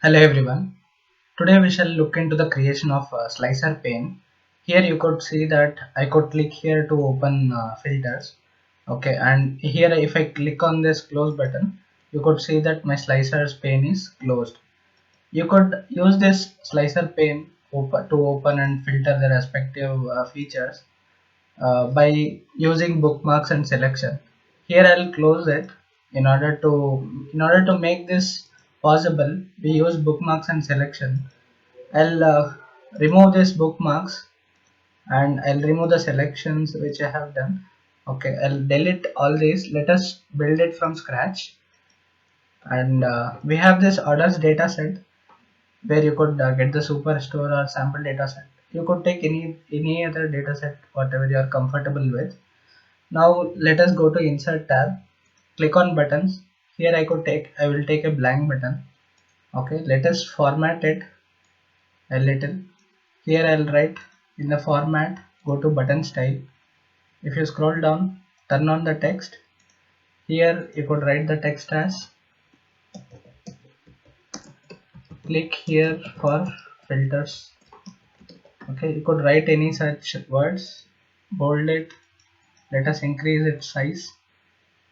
Hello everyone. Today we shall look into the creation of Slicer Pane. Here you could see that I could click here to open filters. Okay, and here if I click on this close button, you could see that my Slicer's pane is closed. You could use this Slicer Pane to open and filter the respective features by using bookmarks and selection. Here I'll close it. In order to make this possible, we use bookmarks and selection. I'll remove this bookmarks and I'll remove the selections which I have done. Okay, I'll delete all these. Let us build it from scratch. And we have this orders data set where you could get the superstore or sample data set. You could take any other data set whatever you are comfortable with. Now let us go to insert tab, click on buttons. Here I will take a blank button. Okay, let us format it a little. Here I'll write in the format, go to button style. If you scroll down, turn on the text. Here you could write the text as, click here for filters. Okay, you could write any such words, bold it, let us increase its size.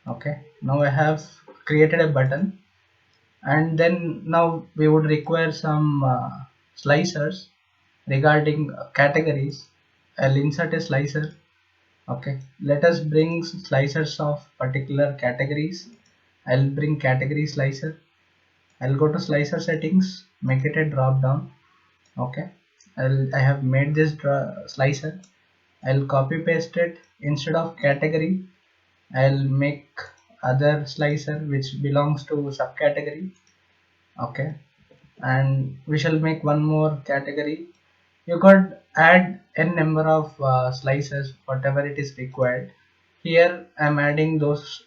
Okay, now I have created a button, and then now we would require some slicers regarding categories. I'll insert a slicer. Okay, let us bring slicers of particular categories. I'll bring category slicer. I'll go to slicer settings, make it a drop down. Okay, I have made this slicer. I'll copy paste it. Instead of category, I'll make other slicer which belongs to subcategory. Okay, and we shall make one more category. You could add n number of slices whatever it is required. Here I'm adding those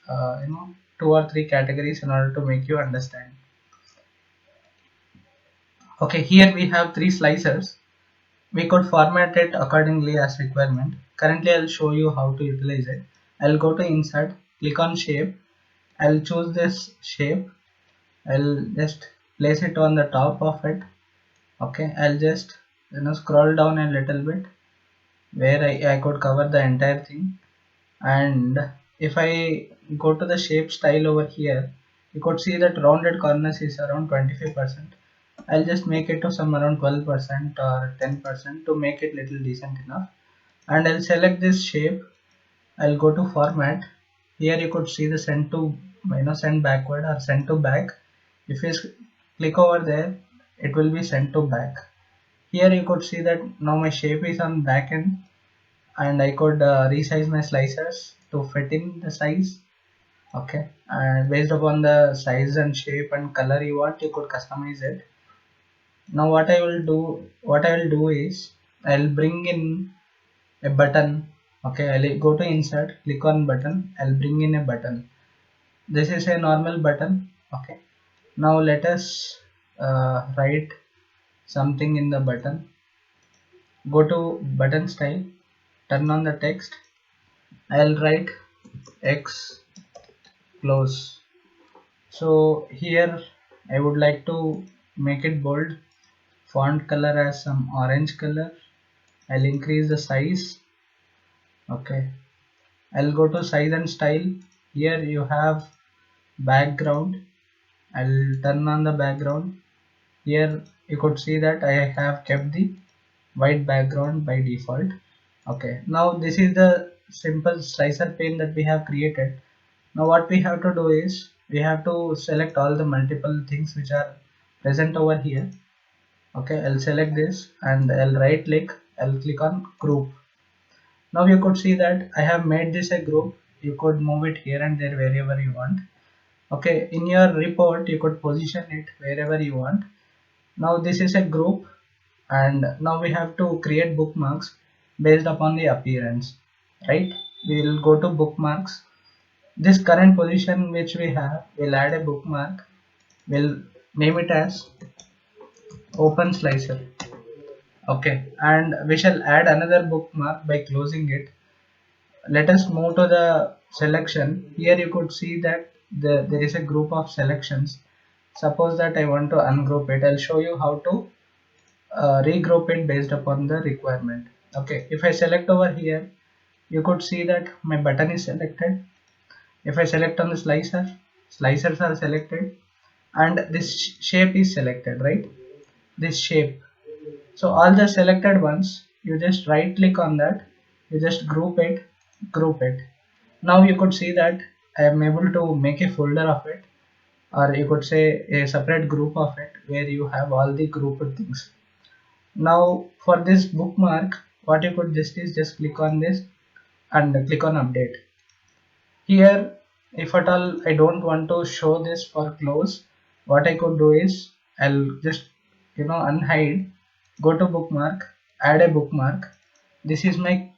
2 or 3 categories in order to make you understand. Okay, here we have 3 slicers. We could format it accordingly as requirement. Currently I'll show you how to utilize it. I'll go to insert, click on shape. I'll choose this shape. I'll just place it on the top of it. Okay, I'll just scroll down a little bit where I could cover the entire thing. And if I go to the shape style over here, you could see that rounded corners is around 25%. I'll just make it to some around 12% or 10% to make it little decent enough. And I'll select this shape. I'll go to format. Here you could see the send to send backward or send to back. If you click over there, it will be sent to back. Here you could see that now my shape is on back end, and I could resize my slicers to fit in the size. Okay, and based upon the size and shape and color you want, you could customize it. Now what I will do is I'll bring in a button. Okay, I'll go to insert, click on button. I'll bring in a button. This is a normal button. Okay, now let us write something in the button. Go to button style, turn on the text. I'll write X close. So here I would like to make it bold. Font color as some orange color. I'll increase the size. Okay, I'll go to size and style. Here you have background. I'll turn on the background. Here you could see that I have kept the white background by default. Okay, now this is the simple slicer pane that we have created. Now what we have to do is we have to select all the multiple things which are present over here. Okay, I'll select this and I'll right click. I'll click on group. Now you could see that I have made this a group. You could move it here and there wherever you want. Okay, in your report you could position it wherever you want. Now this is a group, and now we have to create bookmarks based upon the appearance, right? We will go to bookmarks. This current position which we have, we'll add a bookmark. We'll name it as open slicer. Okay, and we shall add another bookmark by closing it. Let us move to the selection. Here you could see that there is a group of selections. Suppose that I want to ungroup it, I'll show you how to regroup it based upon the requirement. Okay, if I select over here, you could see that my button is selected. If I select on the slicer, slicers are selected, and this shape is selected, right? This shape. So all the selected ones, you just right click on that, you just group it. Now you could see that I am able to make a folder of it, or you could say a separate group of it where you have all the grouped things. Now for this bookmark, what you could just is just click on this and click on update. Here, if at all I don't want to show this for close, what I could do is I'll just unhide, go to bookmark, add a bookmark. This is my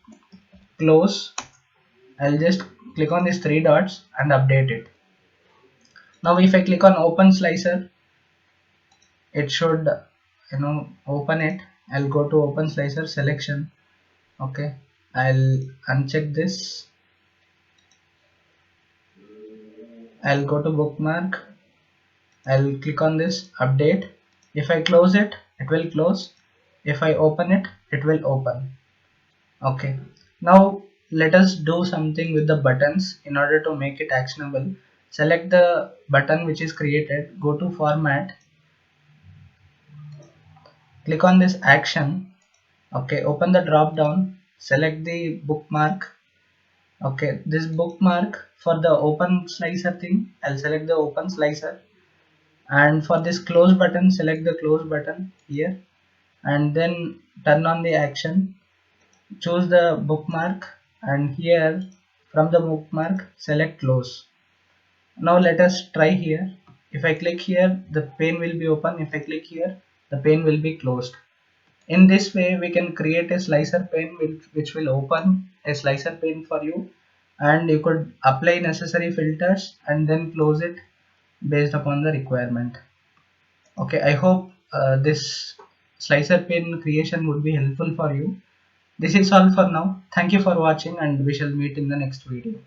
close. I'll just click on these three dots and update it. Now if I click on open slicer, it should open it. I'll go to open slicer selection. Okay, I'll uncheck this. I'll go to bookmark. I'll click on this update. If I close it, it will close. If I open it, it will open. Okay. Now let us do something with the buttons in order to make it actionable. Select the button which is created, go to format, click on this action. Okay, open the drop down, select the bookmark. Okay, this bookmark for the open slicer thing, I'll select the open slicer. And for this close button, select the close button here, and then turn on the action, choose the bookmark, and here from the bookmark select close. Now let us try here. If I click here, the pane will be open. If I click here, the pane will be closed. In this way we can create a slicer pane which will open a slicer pane for you, and you could apply necessary filters and then close it based upon the requirement. Okay, I hope this slicer pane creation would be helpful for you. This is all for now. Thank you for watching, and we shall meet in the next video.